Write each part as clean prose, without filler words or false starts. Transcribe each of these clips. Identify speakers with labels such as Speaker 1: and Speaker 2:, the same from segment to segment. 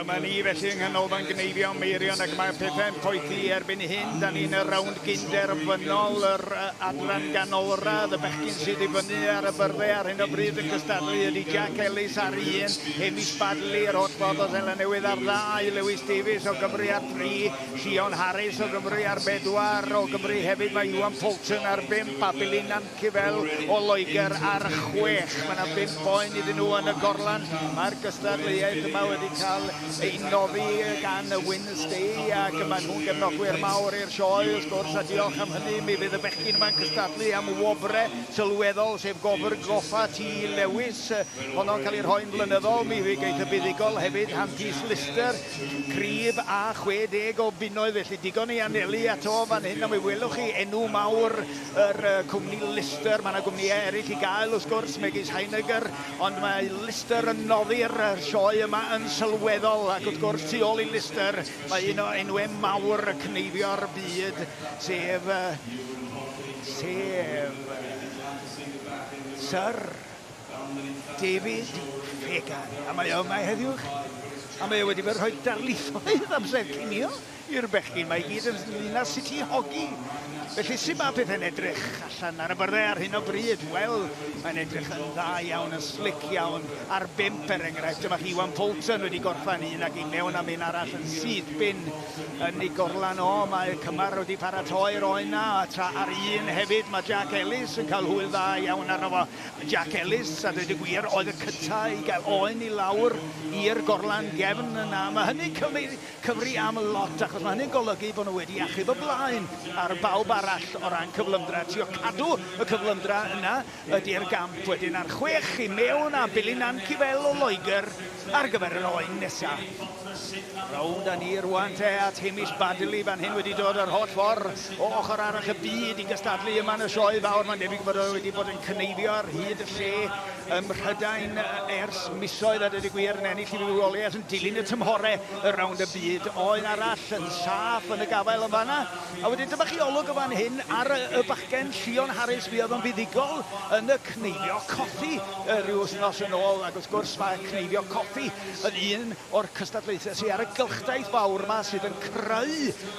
Speaker 1: Dyma ni felly yng Nghanolfan Cneifio Meirion ac mae'r pethau'n poethi erbyn hyn. Da ni'n y rownd Cynderfynol, yr adran ganolradd, y bechgyn sydd i fyny ar y byrddau ar hyn o bryd yn cystadlu ydy Jack Ellis ar 1, Hamish Badley, yr hotfod o Zela Newydd ar 2, Lewis Davies o Gymru ar 3, Sion Harris o Gymru ar 4, o Gymru hefyd mae Iwan Poulton ar 5, a Billy Nancifel o Loegr ar 6. Mae yna 5 poen iddyn nhw yn y gorlan. Mae'r gystadleuaeth yma wedi cael ei noddi gan y Wednesday ac mae nhw'n gefnogwyr mawr i'r sioe. Wrth gwrs, a diolch am hynny, mi fydd y bechgyn yma'n cystadlu am wobre sylweddol, sef gofr goffa T. Lewis. Honno'n cael ei rhoi'n blynyddol, mi fydd geith y buddigol hefyd Hampys Lister, cryf a 60 o bunnoedd, felly digon i anelu ato fan hyn, a mi welwch chi enw mawr yr cwmni Lister. Mae yna gwmni eraill i gael, wrth gwrs, megis Heinegger, ond mae Lister yn noddi'r sioe yma yn sylweddol, ac wrth gwrs tu ôl i Lister mae un o enwau mawr y cneifio'r byd, sef Sir David Fagan. A mae o yma heddiw, a mae o wedi bod rhoi darlithoedd amser cinio i'r bechgyn. Mae i gyd yn luna sut i hogi. Felly sut mae pethau'n edrych allan ar y byrddau ar hyn o bryd? Wel, mae'n edrych yn dda iawn, yn slick iawn. Ar 5 er enghraifft, dyma chi Iwan Poulton wedi gorffan un ac i mewn am un arall yn syth bin yn ei gorlan o. Mae cymar wedi paratoi'r oen na, a tra ar 1 hefyd mae Jack Ellis yn cael hwyl dda iawn arno fo. Jack Ellis, a dweud y gwir, oedd y cyntaf i gael oen i lawr i'r gorlan gefn yna. Mae hynny'n cyfri am lot, achos mae hynny'n golygu bod nhw wedi achub y blaen ar bawb arall o ran cyflymdra. Trio cadw y cyflymdra yna ydy'r gamp. Wedyn ar 6 i mewn a Billy Nancifel o Loegr ar gyfer yr oen nesaf. Rownd â ni rwan te at Hamish Badley fan hyn wedi dod yr holl ffordd o ochr arall y byd i gystadlu yma yn y sioe fawr. Mae'n debyg bod o wedi bod yn cneifio ar hyd y lle ym Mhrydain ers misoedd, a dydy gwir yn ennill i fywoliaeth yn dilyn y tymhorau y rownd y byd. Oen arall yn saff yn y gafael yn fanna. A wedyn dyma chi olwg o fan hyn ar y bachgen Sion Harris fi oedd yn fuddigol yn y Cneifio Coffi rhyw wythnos yn ôl, ac wrth gwrs mae Cneifio Coffi yn un o'r cystadlaethau sydd ar y gylchdaeth fawr yma sydd yn creu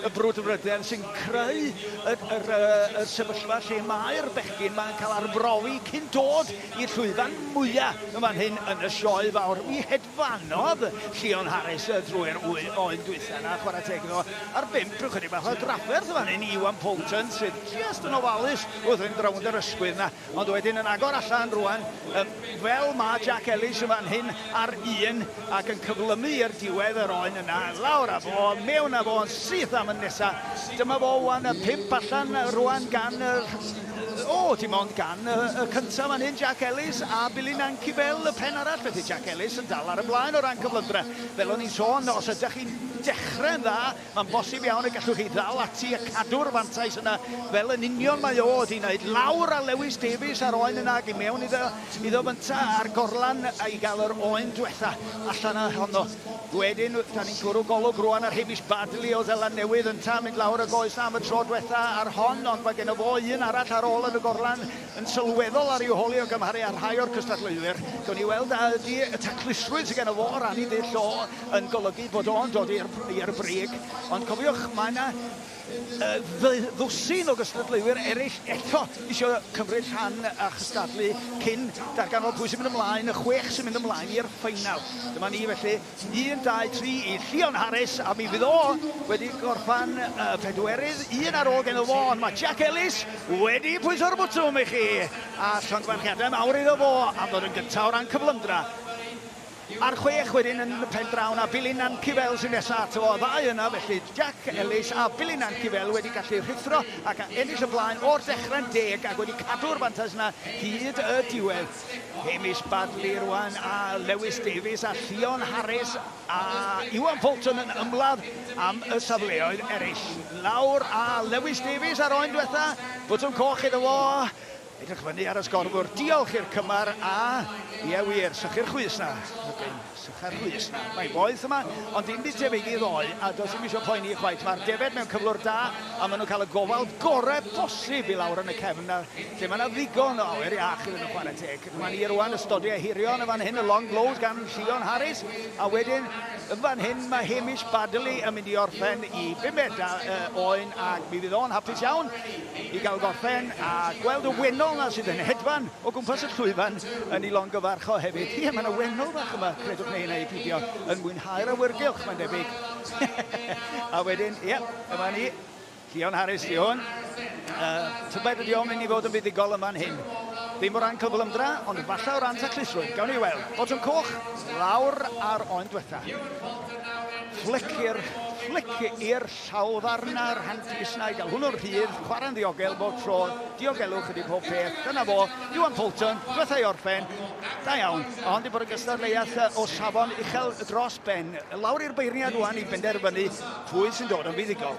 Speaker 1: y brwdfrydau, sy'n creu y sefyllfa lle mae'r bechgyn ma'n cael arbrofi cyn dod i'r llwyfan mwyaf yn fan hyn yn y sioe fawr. Mi hedfanodd Sion Harris drwy'r oen dwytha yna, chwarae teg iddo ar 5 chydig bach o drafferth fan hyn i Iwan Poulton sydd just yn ofalus wrth yn drawnd yr ysgwydd yna, ond wedyn yn agor allan rwan fel mae Jack Ellis yn fan hyn ar 1 ac yn cyflymu i'r diwedd yr oen yna, lawr a fo, mewn a fo, yn syth am y nesaf. Dyma fo wan y 5 allan rwan gan dim ond gan y cyntaf fan hyn, Jack Ellis a Billy Nancifel, y pen arall. Felly Jack Ellis yn dal ar y blaen o ran cyflymdra. Fel o'n i'n sôn, os ydych chi'n dechrau'n dda, mae'n bosib iawn y gallwch chi ddal ati a cadw'r fantais yna fel yn union mae o wedi wneud. Lawr a Lewis Davies ar oen yna, i mewn iddo fynta ar gorlan a i gael yr oen diwetha allan a honno. Wedyn, da ni'n cwrw golwg rwan ar Hamish Badley o Zela Newydd yn mynd lawr y goes am y tro diwetha ar hon, ond mae gen o fo un arall ar ôl yn y gorlan yn sylweddol ar i'w holi o gymharu ar rhai o'r cystadleuwyr. Gawn ni weld a ydy y taclusrwydd sydd gen o fo o ran i ddill o yn golygu bod o'n dod i'r brig. Ond cofiwch, mae yna ddwsin o gystadleuwyr eraill eto eisiau cymryd rhan a chystadlu cyn darganfod pwy sy'n mynd ymlaen, y 6 sy'n mynd ymlaen i'r ffeinal. Dyma ni felly 1, 2, 3 i Sion Harris, a mi fydd o wedi gorffan pedwerydd, 1 ar ôl gen o fo, ond mae Jack Ellis wedi pwyso'r bwtwm i chi. A llongfanchiadau mawr iddo fo am ddod yn gyntaf o ran cyflymdra. Ar 6 wedyn yn pen draw na Billy Nancifel sy'n nesaf ato o. Ddau yna, felly Jack Ellis a Billy Nancifel wedi gallu rhithro ac ennill y blaen o'r dechrau'n 10 ac wedi cadw'r fantais yna hyd y diwedd. Hamish Badley rwan a Lewis Davies a Sion Harris a Iwan Poulton yn ymladd am y safleoedd eraill. Lawr a Lewis Davies ar oen diwetha, bwtwm coch iddo fo. Edrych fyny ar y sgorfwr. Diolch i'r cymar a... Ie wir, sychu'r chwys na. Sychu'r chwys na. Mae'n boeth yma, ond dim byd tebyg i ddoi, a does ddim eisiau poeni chwaith. Mae'r defed mewn cyflwr da, a maen nhw'n cael y gofal gorau posib i lawr yn y cefn na. Lle mae yna ddigon o awyr iach iddyn nhw chwarae teg. Mae'n i rwan ystodiau hirion y fan hyn, y long blows gan Sion Harris, a wedyn yn fan hyn mae Hamish Badley yn mynd i orffen i 5 medr oen, ac mi fydd o'n hapus iawn i gael gorffen, a gweld y wenol na sydd yn hedfan o gwmpas y llwyfan yn ei longyfarcho hefyd. Ie, mae yna wenol fach yma, credwch neu yna i gyddio, yn mwynhau'r awyrgylch, mae'n debyg. A wedyn, ie, yma ni, Sion Harris di hwn. Tybed ydi o'n mynd i fod yn fuddigol yma'n hyn. Ddim o ran cyflymdra, ond falle o ran taclusrwydd. Gawn ni weld. Botwm coch, lawr ar oen diwetha. Flic i'r llawddarna'r hantis na i gael hwnnw'r rhydd, chwarae'n ddiogel bob tro, diogelwch ydi pob peth. Dyna fo, Iwan Poulton, diwetha i orffen. Da iawn, ond i bod yn gystadleuaeth o safon uchel dros ben. Lawr i'r beirniad rwan i benderfynu pwy sy'n dod yn fuddigol.